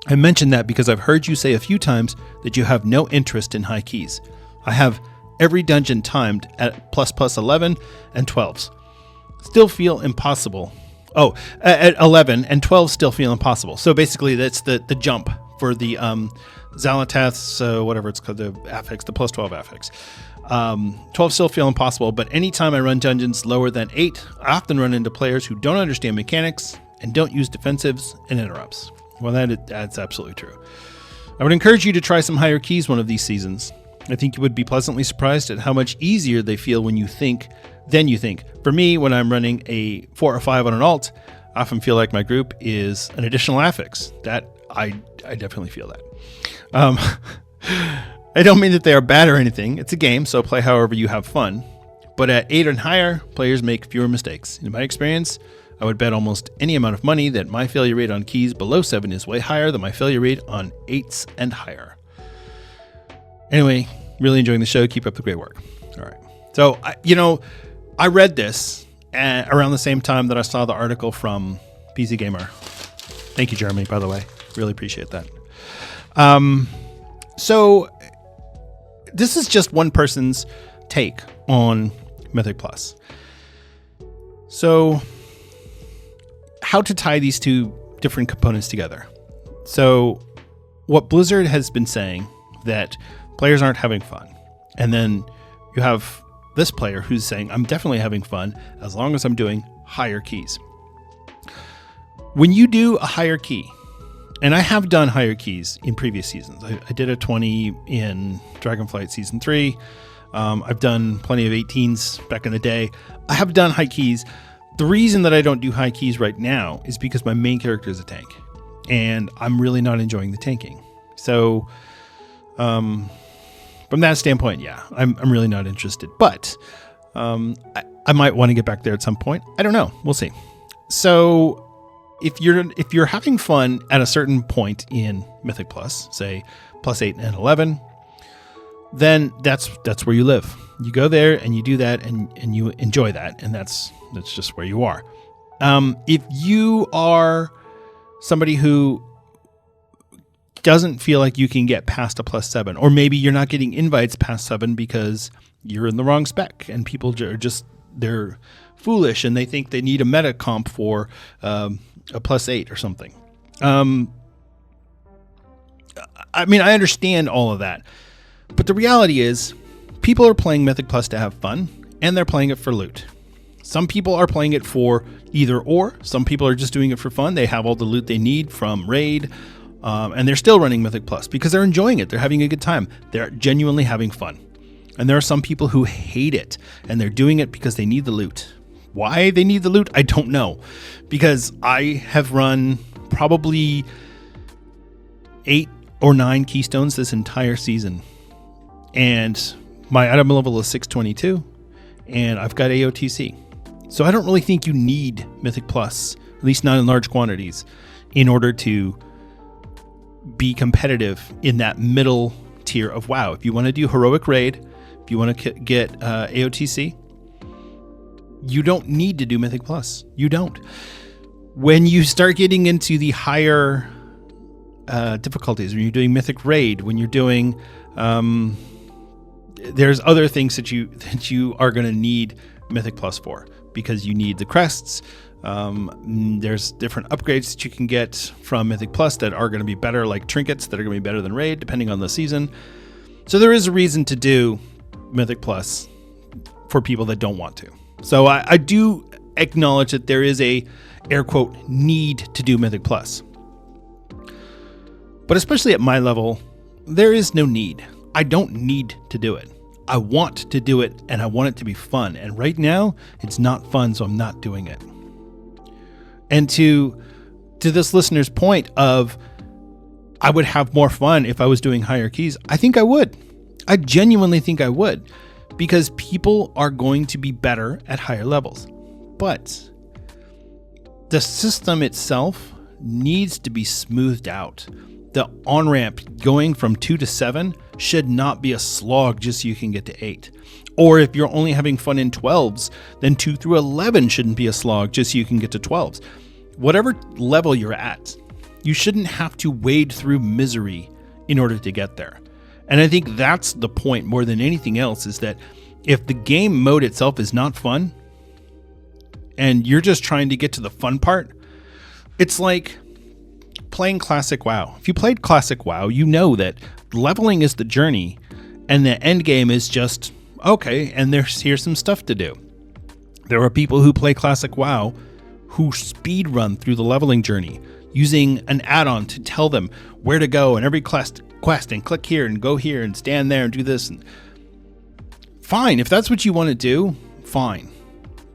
I mention that because I've heard you say a few times that you have no interest in high keys. I have every dungeon timed at +11 and 12s. Still feel impossible. Oh, at 11 and 12 still feel impossible. So basically that's the jump for the Zalatath's, whatever it's called, the affix, the +12 affix. 12 still feel impossible, but anytime I run dungeons lower than 8, I often run into players who don't understand mechanics and don't use defensives and interrupts. Well, that's absolutely true. I would encourage you to try some higher keys one of these seasons. I think you would be pleasantly surprised at how much easier they feel than you think. For me, when I'm running a 4 or 5 on an alt, I often feel like my group is an additional affix. That I definitely feel that. I don't mean that they are bad or anything. It's a game, so play however you have fun. But at 8 and higher, players make fewer mistakes. In my experience, I would bet almost any amount of money that my failure rate on keys below 7 is way higher than my failure rate on 8s and higher. Anyway, really enjoying the show. Keep up the great work. All right. So, I read this around the same time that I saw the article from PC Gamer. Thank you, Jeremy, by the way. Really appreciate that. So this is just one person's take on Mythic Plus. So how to tie these two different components together. So what Blizzard has been saying, that players aren't having fun. And then you have this player who's saying, I'm definitely having fun as long as I'm doing higher keys. When you do a higher key, and I have done higher keys in previous seasons. I did a 20 in Dragonflight Season 3. I've done plenty of 18s back in the day. I have done high keys. The reason that I don't do high keys right now is because my main character is a tank. And I'm really not enjoying the tanking. So, from that standpoint, yeah, I'm really not interested. But I might want to get back there at some point. I don't know. We'll see. So if you're having fun at a certain point in Mythic Plus, say +8 and 11, then that's where you live. You go there and you do that and you enjoy that, and that's just where you are. If you are somebody who doesn't feel like you can get past a +7, or maybe you're not getting invites past 7 because you're in the wrong spec and people are they're foolish and they think they need a meta comp for a +8 or something. I mean, I understand all of that, but the reality is people are playing Mythic Plus to have fun, and they're playing it for loot. Some people are playing it for either or. Some people are just doing it for fun. They have all the loot they need from Raid, and they're still running Mythic Plus because they're enjoying it. They're having a good time. They're genuinely having fun. And there are some people who hate it, and they're doing it because they need the loot. Why they need the loot, I don't know. Because I have run probably 8 or 9 keystones this entire season. And my item level is 622, and I've got AOTC. So I don't really think you need Mythic Plus, at least not in large quantities, in order to be competitive in that middle tier of WoW. If you want to do Heroic Raid, if you want to get AOTC, you don't need to do Mythic Plus. You don't. When you start getting into the higher difficulties, when you're doing Mythic Raid, when you're doing... there's other things that you are going to need Mythic Plus for, because you need the crests. There's different upgrades that you can get from Mythic Plus that are going to be better, like trinkets that are going to be better than Raid, depending on the season. So there is a reason to do Mythic Plus for people that don't want to. So I do acknowledge that there is a, air quote, need to do Mythic Plus. But especially at my level, there is no need. I don't need to do it. I want to do it, and I want it to be fun. And right now, it's not fun, so I'm not doing it. And to this listener's point of, I would have more fun if I was doing higher keys, I think I would. I genuinely think I would, because people are going to be better at higher levels. But the system itself needs to be smoothed out. The on-ramp going from 2 to 7 should not be a slog just so you can get to 8. Or if you're only having fun in 12s, then 2 through 11 shouldn't be a slog just so you can get to 12s. Whatever level you're at, you shouldn't have to wade through misery in order to get there. And I think that's the point more than anything else, is that if the game mode itself is not fun and you're just trying to get to the fun part, it's like playing Classic WoW. If you played Classic WoW, you know that leveling is the journey and the end game is just, okay, and here's some stuff to do. There are people who play Classic WoW who speed run through the leveling journey using an add-on to tell them where to go and every quest and click here and go here and stand there and do this. And fine, if that's what you want to do, fine.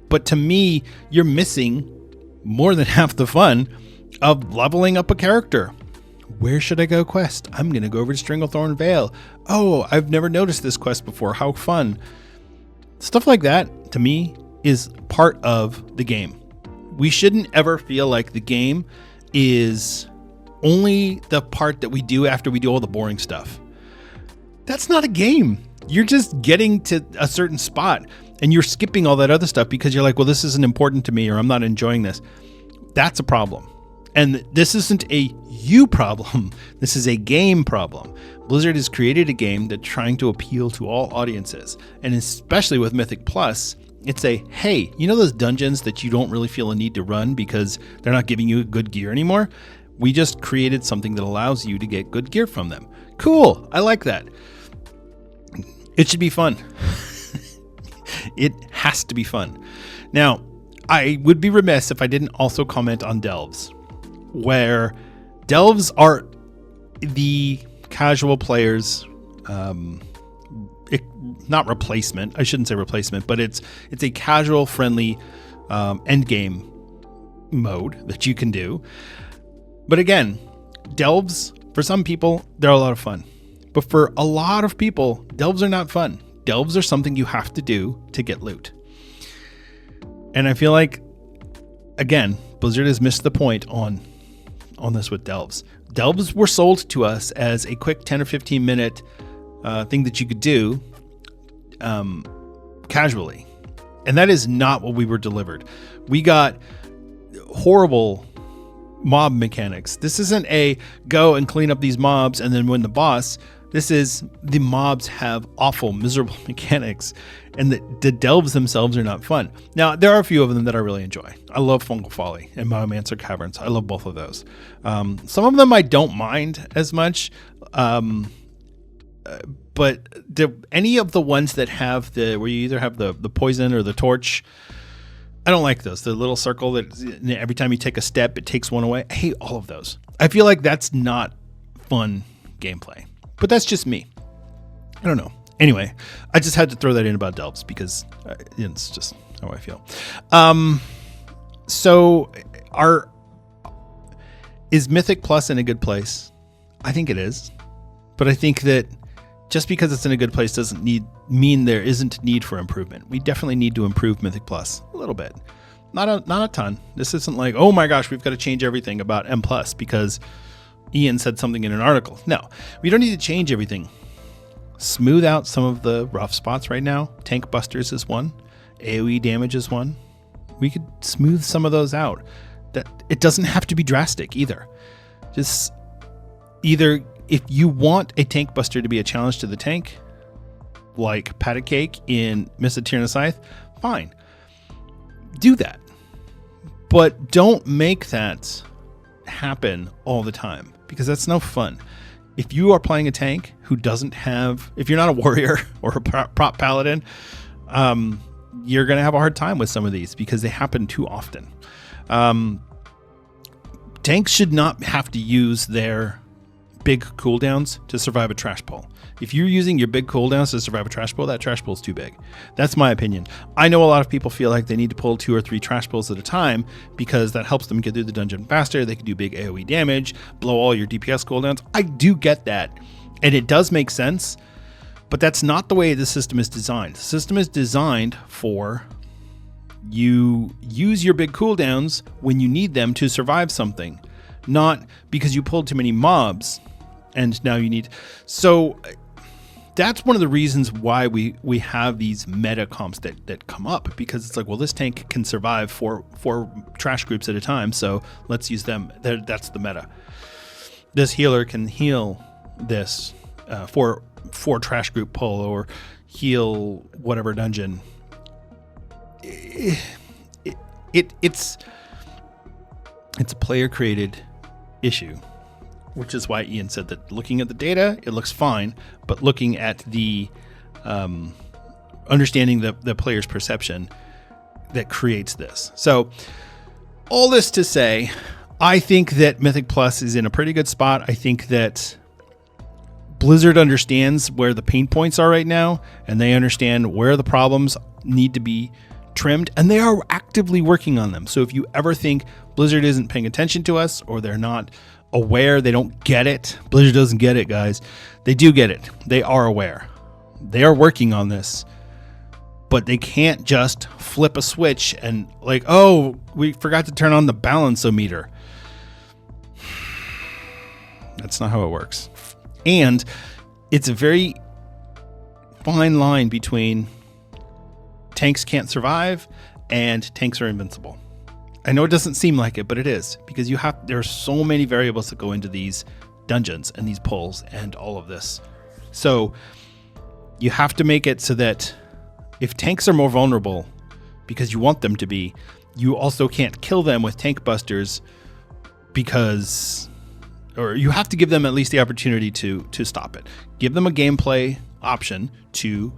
But to me, you're missing more than half the fun of leveling up a character. Where should I go quest? I'm going to go over to Stranglethorn Vale. Oh, I've never noticed this quest before. How fun. Stuff like that, to me, is part of the game. We shouldn't ever feel like the game is only the part that we do after we do all the boring stuff. That's not a game. You're just getting to a certain spot and you're skipping all that other stuff because you're like, well, this isn't important to me, or I'm not enjoying this. That's a problem. And this isn't a you problem. This is a game problem. Blizzard has created a game that's trying to appeal to all audiences. And especially with Mythic Plus, it's a, hey, you know those dungeons that you don't really feel a need to run because they're not giving you good gear anymore? We just created something that allows you to get good gear from them. Cool. I like that. It should be fun. It has to be fun. Now, I would be remiss if I didn't also comment on delves, where delves are the casual players, not replacement. I shouldn't say replacement, but it's a casual, friendly end game mode that you can do. But again, delves, for some people, they're a lot of fun. But for a lot of people, delves are not fun. Delves are something you have to do to get loot. And I feel like, again, Blizzard has missed the point on this with delves. Delves were sold to us as a quick 10 or 15 minute thing that you could do casually. And that is not what we were delivered. We got horrible mob mechanics. This isn't a go and clean up these mobs and then win the boss. This is, the mobs have awful, miserable mechanics, and the delves themselves are not fun. Now, there are a few of them that I really enjoy. I love Fungal Folly and Biomancer Caverns. I love both of those. Some of them I don't mind as much, but any of the ones that have where you either have the poison or the torch, I don't like those. The little circle that every time you take a step, it takes one away. I hate all of those. I feel like that's not fun gameplay. But that's just me. I don't know. Anyway, I just had to throw that in about delves because it's just how I feel. So is Mythic Plus in a good place? I think it is. But I think that just because it's in a good place doesn't mean there isn't need for improvement. We definitely need to improve Mythic Plus a little bit. Not a ton. This isn't like, oh my gosh, we've got to change everything about M Plus because Ian said something in an article. No, we don't need to change everything. Smooth out some of the rough spots right now. Tank busters is one. AoE damage is one. We could smooth some of those out. That it doesn't have to be drastic either. Just either, if you want a tank buster to be a challenge to the tank, like Pat a Cake in Mists of Tyranid Scythe, fine. Do that. But don't make that happen all the time, because that's no fun. If you are playing a tank who doesn't have, if you're not a warrior or a prop paladin, you're going to have a hard time with some of these because they happen too often. Tanks should not have to use their big cooldowns to survive a trash pull. If you're using your big cooldowns to survive a trash pull, that trash pull is too big. That's my opinion. I know a lot of people feel like they need to pull 2 or 3 trash pulls at a time because that helps them get through the dungeon faster. They can do big AoE damage, blow all your DPS cooldowns. I do get that, and it does make sense, but that's not the way the system is designed. The system is designed for you use your big cooldowns when you need them to survive something, not because you pulled too many mobs and now you need. So that's one of the reasons why we have these meta comps that come up, because it's like, well, this tank can survive four trash groups at a time, so let's use them. That's the meta. This healer can heal this four trash group pull or heal whatever dungeon. It's a player created issue, which is why Ian said that looking at the data, it looks fine, but looking at the understanding the player's perception that creates this. So all this to say, I think that Mythic Plus is in a pretty good spot. I think that Blizzard understands where the pain points are right now, and they understand where the problems need to be trimmed, and they are actively working on them. So if you ever think Blizzard isn't paying attention to us, or they're not aware, they don't get it, Blizzard doesn't get it, guys. They do get it. They are aware. They are working on this, but they can't just flip a switch and like, oh, we forgot to turn on the balance-o-meter. That's not how it works. And it's a very fine line between tanks can't survive and tanks are invincible. I know it doesn't seem like it, but it is, because there are so many variables that go into these dungeons and these pulls and all of this. So you have to make it so that if tanks are more vulnerable because you want them to be, you also can't kill them with tank busters or you have to give them at least the opportunity to stop it. Give them a gameplay option to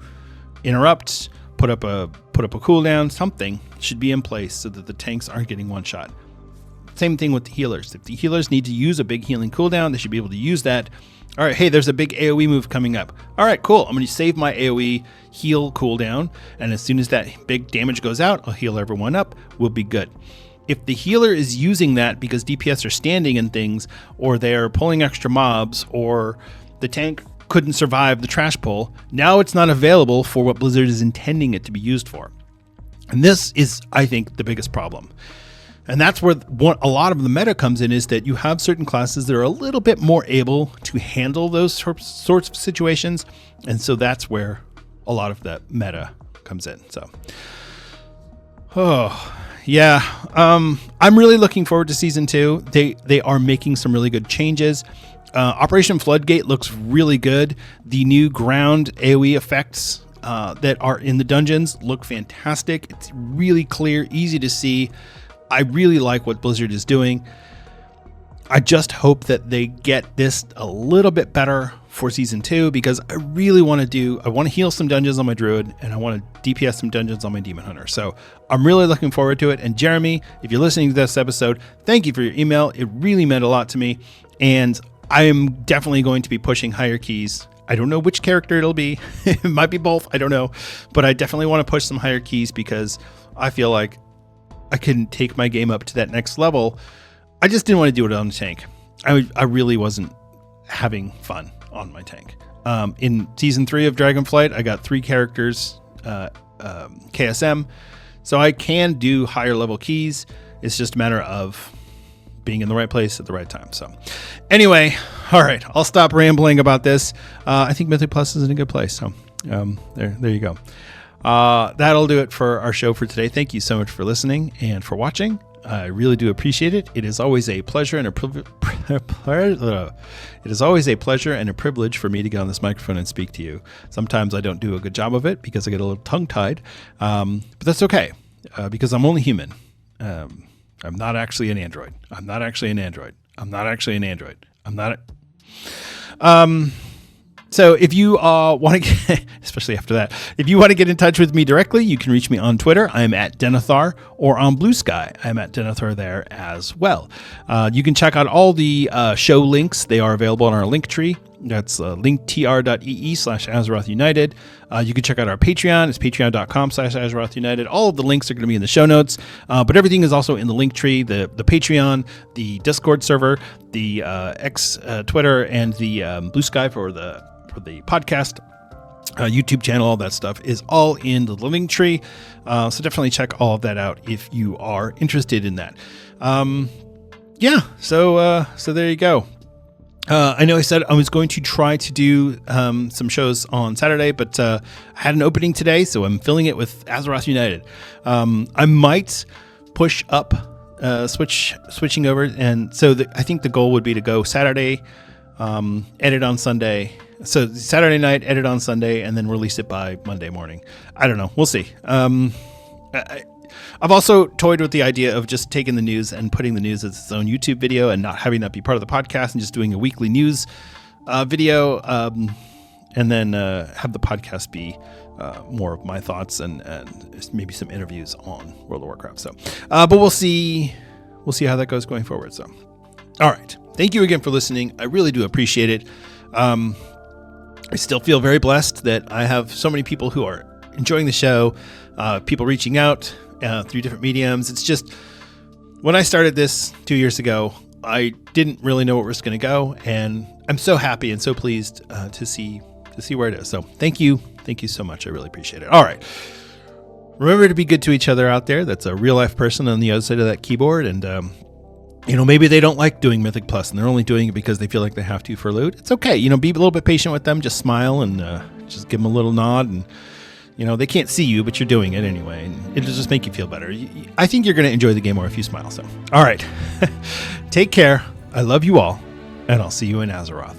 interrupt, put up a cooldown. Something should be in place so that the tanks aren't getting one shot. Same thing with the healers. If the healers need to use a big healing cooldown, they should be able to use that. All right, hey, there's a big AoE move coming up. All right, cool. I'm going to save my AoE heal cooldown, and as soon as that big damage goes out, I'll heal everyone up. We'll be good. If the healer is using that because DPS are standing in things, or they're pulling extra mobs, or the tank couldn't survive the trash pull, now it's not available for what Blizzard is intending it to be used for. And this is, I think, the biggest problem. And that's where a lot of the meta comes in, is that you have certain classes that are a little bit more able to handle those sorts of situations. And so that's where a lot of that meta comes in. So, yeah, I'm really looking forward to Season 2. They are making some really good changes. Operation Floodgate looks really good. The new ground AoE effects that are in the dungeons look fantastic. It's really clear, easy to see. I really like what Blizzard is doing. I just hope that they get this a little bit better for Season 2, because I really want to heal some dungeons on my Druid, and I want to DPS some dungeons on my Demon Hunter. So I'm really looking forward to it. And Jeremy, if you're listening to this episode, thank you for your email. It really meant a lot to me. And I am definitely going to be pushing higher keys. I don't know which character it'll be. It might be both. I don't know. But I definitely want to push some higher keys, because I feel like I can take my game up to that next level. I just didn't want to do it on the tank. I really wasn't having fun on my tank. In Season 3 of Dragonflight, I got 3 characters, KSM, so I can do higher level keys. It's just a matter of being in the right place at the right time. So anyway, all right, I'll stop rambling about this. I think Mythic Plus is in a good place. So there you go. That'll do it for our show for today. Thank you so much for listening and for watching. I really do appreciate it. It is always a pleasure and a privilege for me to get on this microphone and speak to you. Sometimes I don't do a good job of it because I get a little tongue-tied, but that's okay, because I'm only human. I'm not actually an android. So if you want to get, especially after that, if you want to get in touch with me directly, you can reach me on Twitter. I'm at Denethar, or on Blue Sky. I'm at Denethar there as well. You can check out all the show links. They are available on our link tree. That's linktr.ee/Azeroth United. You can check out our Patreon. It's patreon.com/Azeroth United. All of the links are going to be in the show notes, but everything is also in the link tree, the Patreon, the Discord server, the X Twitter, and the Blue Sky for the podcast. YouTube channel, all that stuff is all in the link tree. So definitely check all of that out if you are interested in that. So there you go. I know I said I was going to try to do some shows on Saturday, but I had an opening today, so I'm filling it with Azeroth United. I might push up, switching over, and so I think the goal would be to go Saturday, edit on Sunday. So Saturday night, edit on Sunday, and then release it by Monday morning. I don't know. We'll see. I've also toyed with the idea of just taking the news and putting the news as its own YouTube video and not having that be part of the podcast, and just doing a weekly news video, and then have the podcast be more of my thoughts and maybe some interviews on World of Warcraft. So, but we'll see how that goes going forward. So, all right. Thank you again for listening. I really do appreciate it. I still feel very blessed that I have so many people who are enjoying the show, people reaching out through different mediums. It's just, when I started this 2 years ago, I didn't really know where it was going to go, and I'm so happy and so pleased to see where it is. So thank you so much. I really appreciate it. All right, remember to be good to each other out there. That's a real life person on the other side of that keyboard, and maybe they don't like doing Mythic Plus and they're only doing it because they feel like they have to for loot. It's okay. Be a little bit patient with them. Just smile and just give them a little nod, and they can't see you, but you're doing it anyway, and it'll just make you feel better. I think you're going to enjoy the game more if you smile. So, all right. Take care. I love you all, and I'll see you in Azeroth.